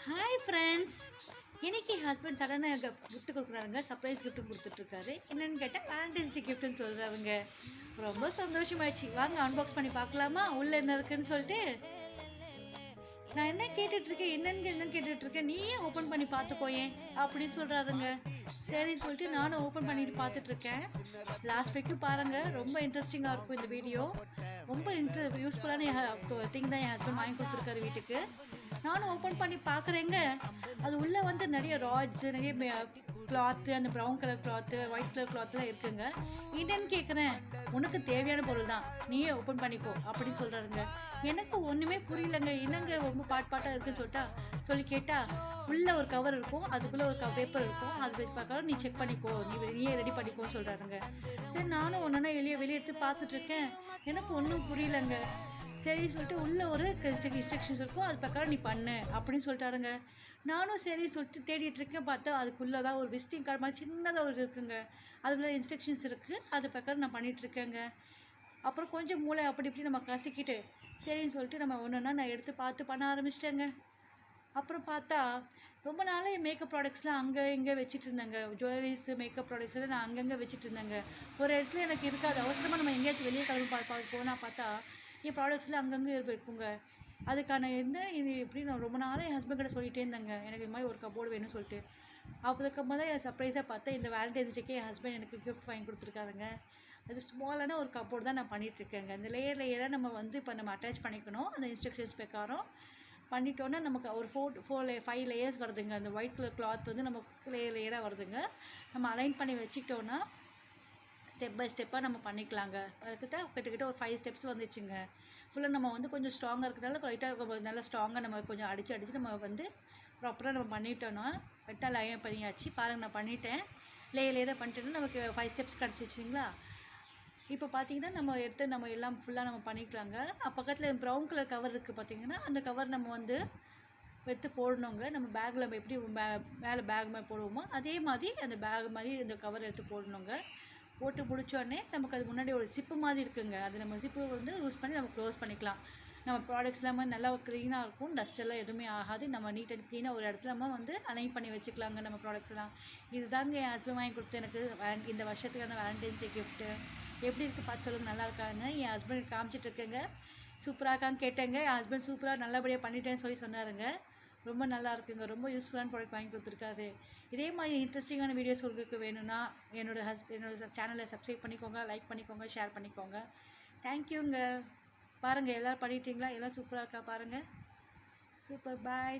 Hi friends. இன்னைக்கு husband சடனாக gift கொடுக்குறாருங்க. Surprise கிஃப்ட்டும் கொடுத்துட்ருக்காரு. என்னென்னு கேட்டால் வேலண்டைன்ஸ் டே கிஃப்ட்டுன்னு சொல்கிறாருங்க. ரொம்ப சந்தோஷமாயிடுச்சு. வாங்க அன்பாக்ஸ் பண்ணி பார்க்கலாமா உள்ளே என்ன இருக்குன்னு சொல்லிட்டு. நான் என்ன கேட்டுட்ருக்கேன், என்னன்னு கேட்டுட்ருக்கேன். நீயே ஓப்பன் பண்ணி பார்த்துக்கோயேன் அப்படின்னு சொல்கிறாருங்க. சரின்னு சொல்லிட்டு நானும் ஓப்பன் பண்ணிட்டு பார்த்துட்ருக்கேன். லாஸ்ட் வரைக்கும் பாருங்கள், ரொம்ப இன்ட்ரெஸ்டிங்காக இருக்கும் இந்த வீடியோ. ரொம்ப யூஸ்ஃபுல்லான திங் தான் என் ஹஸ்பண்ட் வாங்கி கொடுத்துருக்காரு வீட்டுக்கு. நானும் ஓப்பன் பண்ணி பார்க்குறேங்க. அது உள்ளே வந்து நிறைய ராட்ஸு, நிறைய கிளாத்து, அந்த brown colour cloth, white colour கிளாத்லாம் இருக்குங்க. என்னன்னு கேட்குறேன். உனக்கு தேவையான பொருள் தான், நீயே ஓப்பன் பண்ணிக்கோ அப்படின்னு சொல்கிறாருங்க. எனக்கு ஒன்றுமே புரியலங்க. என்னங்க ரொம்ப பாட்டாக இருக்குன்னு சொல்லி கேட்டால், உள்ளே ஒரு கவர் இருக்கும், அதுக்குள்ளே ஒரு பேப்பர் இருக்கும், அது வச்சு பார்க்கலாம், நீ செக் பண்ணிக்கோ, நீயே ரெடி பண்ணிக்கோன்னு சொல்கிறாருங்க. சரி, நானும் ஒன்றுனா வெளியே எடுத்து பார்த்துட்ருக்கேன். எனக்கு ஒன்றும் புரியலங்க. சரி சொல்லிட்டு உள்ளே ஒரு இன்ஸ்ட்ரக்ஷன்ஸ் இருக்கும், அது பிரகாரம் நீ பண்ணு அப்படின்னு சொல்லிட்டாருங்க. நானும் சரி சொல்லிட்டு தேடிட்டுருக்கேன். பார்த்தா அதுக்குள்ளே தான் ஒரு விசிட்டிங் கார்டு மாதிரி சின்னதாக ஒரு இருக்குங்க. அதில் இன்ஸ்ட்ரக்ஷன்ஸ் இருக்குது, அது பிரகாரம் நான் பண்ணிகிட்ருக்கேங்க. அப்புறம் கொஞ்சம் மூளை அப்படி இப்படி நம்ம கசிக்கிட்டு சரின்னு சொல்லிட்டு நம்ம ஒன்றுன்னா நான் எடுத்து பார்த்து பண்ண ஆரம்பிச்சிட்டேங்க. அப்புறம் பார்த்தா ரொம்ப நாளே மேக்கப் ப்ராடக்ட்ஸ்லாம் அங்கே இங்கே வச்சுட்டு இருந்தேங்க. ஜுவல்லரிஸு, மேக்கப் ப்ராடக்ட்ஸ் எல்லாம் நான் அங்கங்கே வச்சுட்டு இருந்தேங்க. ஒரு இடத்துல எனக்கு இருக்காது. அவசரமாக நம்ம எங்கேயாச்சும் வெளியே கிளம்பி போனால் பார்த்தா என் ப்ராடக்ட்ஸ்லாம் அங்கங்கே இருக்குங்க. அதுக்கான இது எப்படி நான் ரொம்ப நாளாக என் ஹஸ்பண்ட் கிட்ட சொல்லிகிட்டே இருந்தேங்க, எனக்கு இது மாதிரி ஒரு கபோர்டு வேணும்னு சொல்லிட்டு. அதுக்கப்புறமா தான் என் சர்ப்ரைஸாக பார்த்தா இந்த வேலண்டைன்ஸ் டேக்கே என் ஹஸ்பண்ட் எனக்கு கிஃப்ட் வாங்கி கொடுத்துருக்காருங்க. அது ஸ்மாலான ஒரு கபோர்டு தான் நான் பண்ணிகிட்ருக்கேங்க. இந்த லேயராக நம்ம இப்போ நம்ம அட்டாச் பண்ணிக்கணும். அந்த இன்ஸ்ட்ரக்ஷன்ஸ் பிரகாரம் பண்ணிட்டோன்னா நமக்கு ஒரு 5 லேயர்ஸ் வருதுங்க. அந்த ஒயிட் கலர் கிளாத் வந்து நமக்கு லேயராக வருதுங்க. நம்ம அலைன் பண்ணி வச்சுக்கிட்டோன்னா ஸ்டெப் பை ஸ்டெப்பாக நம்ம பண்ணிக்கலாங்க. கிட்டத்தட்ட ஒரு 5 ஸ்டெப்ஸ் வந்துச்சுங்க. ஃபுல்லாக நம்ம வந்து கொஞ்சம் ஸ்ட்ராங்காக இருக்கிறதால லைட்டாக நல்லா ஸ்ட்ராங்காக நம்ம கொஞ்சம் அடித்து நம்ம வந்து ப்ராப்பராக நம்ம பண்ணிட்டோன்னா கரெக்டாக லைன் பண்ணியாச்சு. பாருங்கள், நான் பண்ணிட்டேன். லேயராக பண்ணிட்டோன்னா நமக்கு 5 ஸ்டெப்ஸ் கிடச்சிச்சிங்களா. இப்போ பார்த்தீங்கன்னா நம்ம எல்லாம் ஃபுல்லாக நம்ம பண்ணிக்கலாங்க. பக்கத்தில் ப்ரௌன் கலர் கவர் இருக்குது பார்த்தீங்கன்னா, அந்த கவர் நம்ம வந்து எடுத்து போடணுங்க. நம்ம பேக்கில் நம்ம எப்படி மேலே பேக் மாதிரி போடுவோமோ அதே மாதிரி அந்த பேக் மாதிரி இந்த கவர் எடுத்து போடணுங்க. போட்டு முடித்தோடனே நமக்கு அது முன்னாடி ஒரு சிப்பு மாதிரி இருக்குங்க. அது நம்ம சிப்பு வந்து யூஸ் பண்ணி நம்ம க்ளோஸ் பண்ணிக்கலாம். நம்ம ப்ராடக்ட்ஸ் எல்லாமே நல்லா க்ளீனாக இருக்கும், டஸ்ட் எல்லாம் எதுவுமே ஆகாது. நம்ம நீட் அண்ட் க்ளீனாக ஒரு இடத்துல நம்ம வந்து அலைன் பண்ணி வச்சுக்கலாங்க நம்ம ப்ராடக்ட்ஸ்லாம். இதுதாங்க என் ஹஸ்பண்ட் வாங்கி கொடுத்து எனக்கு இந்த வருஷத்துக்கான வேலண்டைன்ஸ் டே கிஃப்ட்டு. எப்படி இருக்குது பார்த்து சொல்லுங்கள், நல்லா இருக்காங்க. என் ஹஸ்பண்ட் காமிச்சிட்ருக்கேங்க. சூப்பராக இருக்கான்னு கேட்டேங்க. என் ஹஸ்பண்ட் சூப்பராக நல்லபடியாக பண்ணிட்டேன்னு சொன்னாருங்க. ரொம்ப நல்லா இருக்குங்க. ரொம்ப யூஸ்ஃபுல்லான ப்ராடக்ட் வாங்கி கொடுத்துருக்காரு. இதே மாதிரி இன்ட்ரெஸ்டிங்கான வீடியோஸ் உங்களுக்கு வேணும்னா என்னோட சேனலை சப்ஸ்கிரைப் பண்ணிக்கோங்க, லைக் பண்ணிக்கோங்க, ஷேர் பண்ணிக்கோங்க. தேங்க்யூங்க. பாருங்கள், எல்லோரும் பண்ணிட்டீங்களா? எல்லாம் சூப்பராக இருக்கா பாருங்கள். சூப்பர். பாய்.